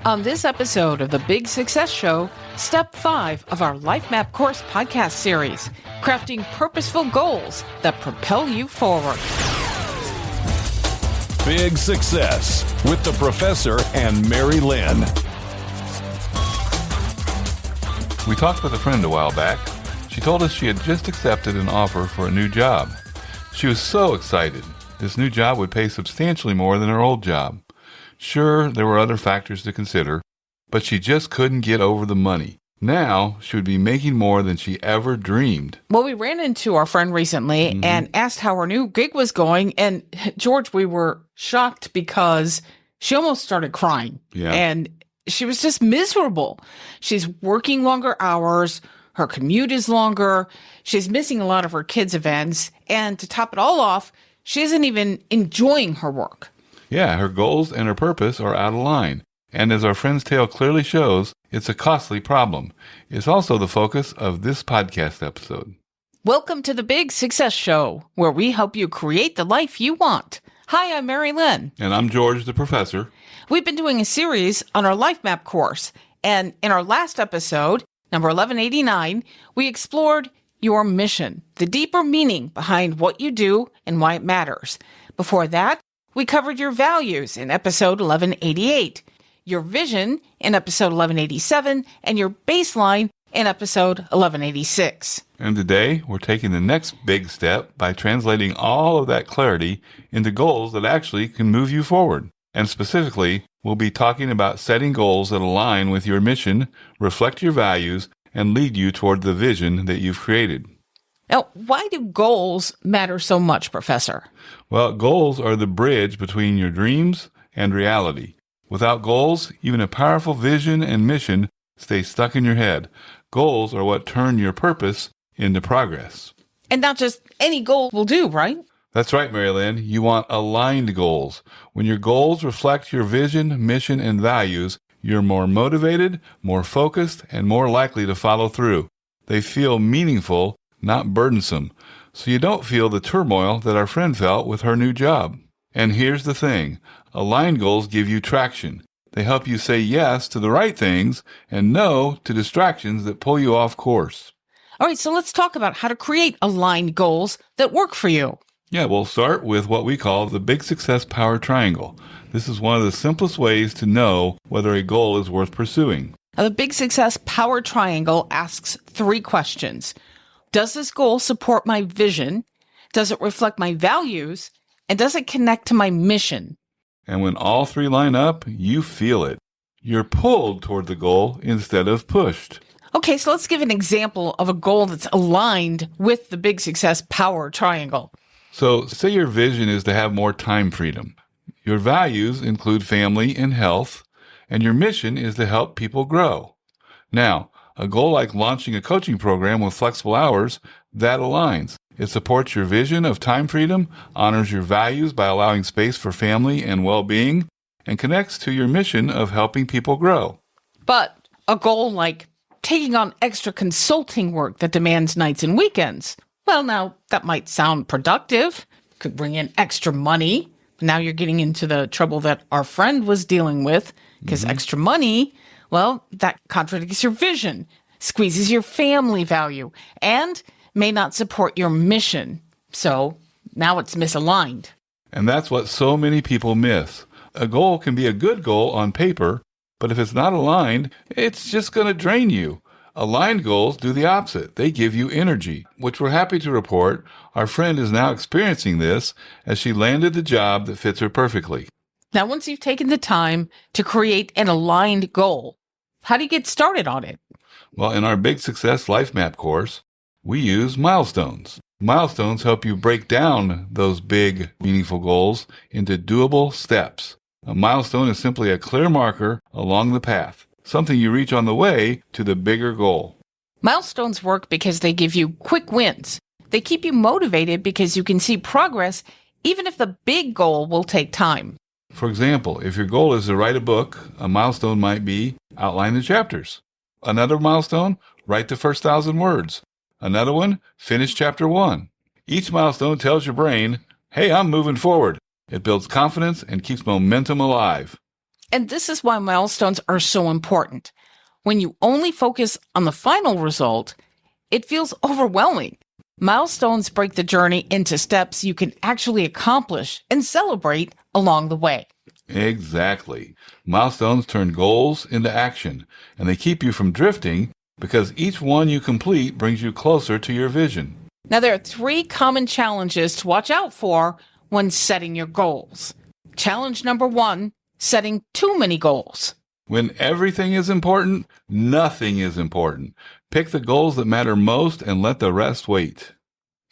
On this episode of the BIGG Success Show, Step 5 of our Life Map Course podcast series, crafting purposeful goals that propel you forward. BIGG Success with the Professor and Mary-Lynn. We talked with a friend a while back. She told us she had just accepted an offer for a new job. She was so excited. This new job would pay substantially more than her old job. Sure, there were other factors to consider, but she just couldn't get over the money. Now, she would be making more than she ever dreamed. Well, we ran into our friend recently and asked how her new gig was going. And George, we were shocked because she almost started crying. Yeah. And she was just miserable. She's working longer hours. Her commute is longer. She's missing a lot of her kids' events. And to top it all off, she isn't even enjoying her work. Yeah, her goals and her purpose are out of line. And as our friend's tale clearly shows, it's a costly problem. It's also the focus of this podcast episode. Welcome to the BIGG Success Show, where we help you create the life you want. Hi, I'm Mary-Lynn. And I'm George, the Professor. We've been doing a series on our Life Map course. And in our last episode, number 1189, we explored your mission, the deeper meaning behind what you do and why it matters. Before that, we covered your values in episode 1188, your vision in episode 1187, and your baseline in episode 1186. And today, we're taking the next big step by translating all of that clarity into goals that actually can move you forward. And specifically, we'll be talking about setting goals that align with your mission, reflect your values, and lead you toward the vision that you've created. Now, why do goals matter so much, Professor? Well, goals are the bridge between your dreams and reality. Without goals, even a powerful vision and mission stay stuck in your head. Goals are what turn your purpose into progress. And not just any goal will do, right? That's right, Mary-Lynn. You want aligned goals. When your goals reflect your vision, mission, and values, you're more motivated, more focused, and more likely to follow through. They feel meaningful, not burdensome, so you don't feel the turmoil that our friend felt with her new job. And here's the thing. Aligned goals give you traction. They help you say yes to the right things and no to distractions that pull you off course. All right, so let's talk about how to create aligned goals that work for you. Yeah, we'll start with what we call the BIGG Success Power Triangle. This is one of the simplest ways to know whether a goal is worth pursuing. Now, the BIGG Success Power Triangle asks 3 questions. Does this goal support my vision? Does it reflect my values? And does it connect to my mission? And when all 3 line up, you feel it. You're pulled toward the goal instead of pushed. Okay, so let's give an example of a goal that's aligned with the BIGG Success Power Triangle. So say your vision is to have more time freedom. Your values include family and health, and your mission is to help people grow. Now, a goal like launching a coaching program with flexible hours, that aligns. It supports your vision of time freedom, honors your values by allowing space for family and well-being, and connects to your mission of helping people grow. But a goal like taking on extra consulting work that demands nights and weekends, well, now that might sound productive, could bring in extra money. Now you're getting into the trouble that our friend was dealing with, because extra money, well, that contradicts your vision, squeezes your family value, and may not support your mission. So now it's misaligned. And that's what so many people miss. A goal can be a good goal on paper, but if it's not aligned, it's just going to drain you. Aligned goals do the opposite. They give you energy, which we're happy to report our friend is now experiencing this as she landed the job that fits her perfectly. Now, once you've taken the time to create an aligned goal, how do you get started on it? Well, in our BIGG Success Life Map course, we use milestones. Milestones help you break down those big, meaningful goals into doable steps. A milestone is simply a clear marker along the path, something you reach on the way to the bigger goal. Milestones work because they give you quick wins. They keep you motivated because you can see progress even if the big goal will take time. For example, if your goal is to write a book, a milestone might be outline the chapters. Another milestone, write the first 1,000 words. Another one, finish chapter 1. Each milestone tells your brain, hey, I'm moving forward. It builds confidence and keeps momentum alive. And this is why milestones are so important. When you only focus on the final result, it feels overwhelming. Milestones break the journey into steps you can actually accomplish and celebrate along the way. Exactly. Milestones turn goals into action, and they keep you from drifting because each one you complete brings you closer to your vision. Now, there are 3 common challenges to watch out for when setting your goals. Challenge number 1, setting too many goals. When everything is important, nothing is important. Pick the goals that matter most and let the rest wait.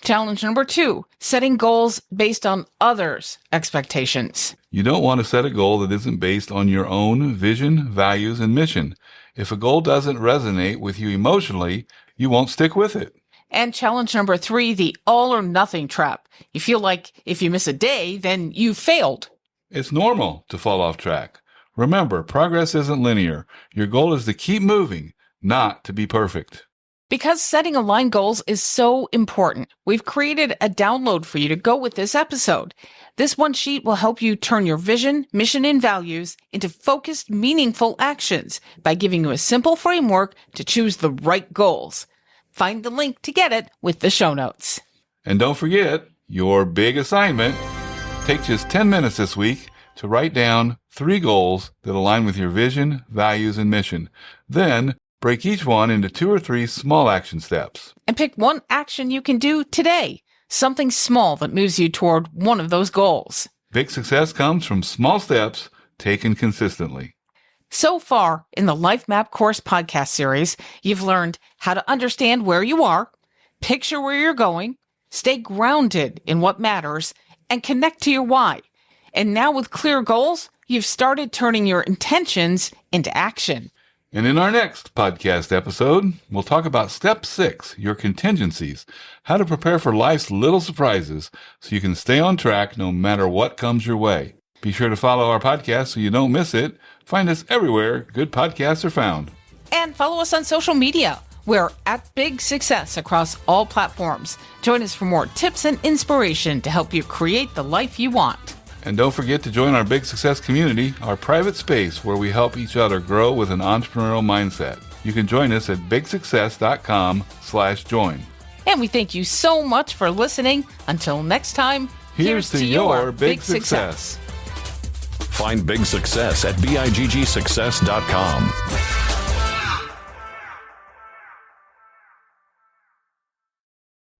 Challenge number 2, setting goals based on others' expectations. You don't want to set a goal that isn't based on your own vision, values, and mission. If a goal doesn't resonate with you emotionally, you won't stick with it. And challenge number 3, the all or nothing trap. You feel like if you miss a day, then you failed. It's normal to fall off track. Remember, progress isn't linear. Your goal is to keep moving, not to be perfect. Because setting aligned goals is so important, we've created a download for you to go with this episode. This one sheet will help you turn your vision, mission, and values into focused, meaningful actions by giving you a simple framework to choose the right goals. Find the link to get it with the show notes. And don't forget, your big assignment. Take just 10 minutes this week to write down 3 goals that align with your vision, values, and mission. Then, break each one into 2 or 3 small action steps. And pick one action you can do today. Something small that moves you toward one of those goals. Big success comes from small steps taken consistently. So far in the Life Map Course podcast series, you've learned how to understand where you are, picture where you're going, stay grounded in what matters, and connect to your why. And now with clear goals, you've started turning your intentions into action. And in our next podcast episode, we'll talk about step 6, your contingencies, how to prepare for life's little surprises so you can stay on track no matter what comes your way. Be sure to follow our podcast so you don't miss it. Find us everywhere good podcasts are found. And follow us on social media. We're at BIGG Success across all platforms. Join us for more tips and inspiration to help you create the life you want. And don't forget to join our Big Success community, our private space where we help each other grow with an entrepreneurial mindset. You can join us at bigsuccess.com/join. And we thank you so much for listening. Until next time, Here's to your big success. Find Big Success at BIGGSuccess.com.